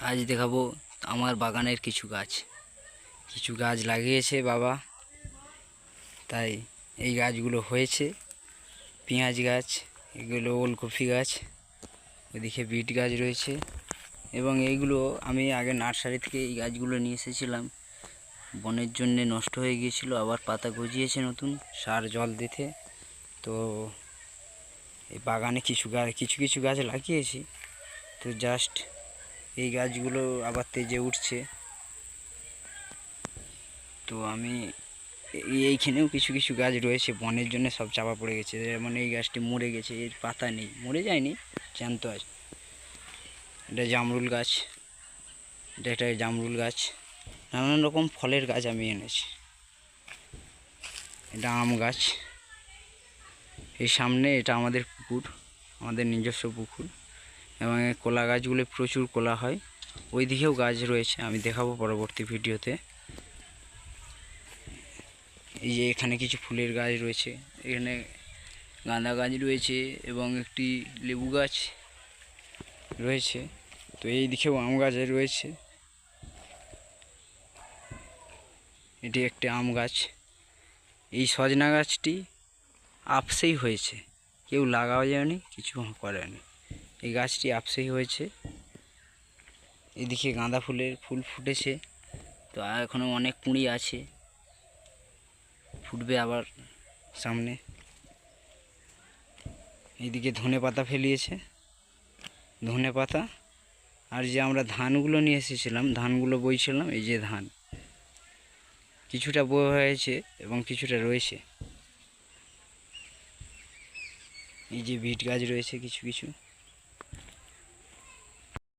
আজ দেখাবো আমার বাগানের কিছু গাছ লাগিয়েছে বাবা, তাই এই গাছগুলো হয়েছে। পেঁয়াজ গাছ, এগুলো ওলকপি গাছ, ওদিকে বিট গাছ রয়েছে। এবং এইগুলো আমি আগে নার্সারি থেকে এই গাছগুলো নিয়ে এসেছিলাম, বনের জন্য নষ্ট হয়ে গিয়েছিল, আবার পাতা গজিয়েছে নতুন সার জল দিতে। তো এই বাগানে কিছু কিছু গাছ লাগিয়েছি, তো জাস্ট এই গাছগুলো আবার তেজে উঠছে। তো আমি এইখানেও কিছু কিছু গাছ রয়েছে বনের জন্য সব চাপা পড়ে গেছে, যেমন এই গাছটি মরে গেছে, এর পাতা নেই, মরে যায়নি, জ্যান্ত আছে। এটা জামরুল গাছ, এটা একটা জামরুল গাছ, নানান রকম ফলের গাছ আমি এনেছি। এটা আম গাছ, এই সামনে এটা আমাদের পুকুর, আমাদের নিজস্ব পুকুর, এবং এই কলা গাছগুলো প্রচুর কলা হয়। ওই দিকেও গাছ রয়েছে, আমি দেখাবো পরবর্তী ভিডিওতে। এই যে এখানে কিছু ফুলের গাছ রয়েছে, এখানে গাঁদা গাছ রয়েছে এবং একটি লেবু গাছ রয়েছে। তো এই দিকেও আম গাছ রয়েছে, এটি একটি আম গাছ। এই সজনা গাছটি আপসেই হয়েছে, কেউ লাগাও যায়নি, কিছু করেনি, এই গাছটি আপসেই হয়েছে। এদিকে গাঁদা ফুলের ফুল ফুটেছে, তো এখনও অনেক কুঁড়ি আছে, ফুটবে আবার সামনে। এইদিকে ধনে পাতা ফেলিয়েছে, ধনে পাতা। আর যে আমরা ধানগুলো নিয়ে এসেছিলাম, ধানগুলো বইছিলাম, এই যে ধান কিছুটা বই হয়েছে এবং কিছুটা রয়েছে। এই যে বিট গাছ রয়েছে কিছু কিছু।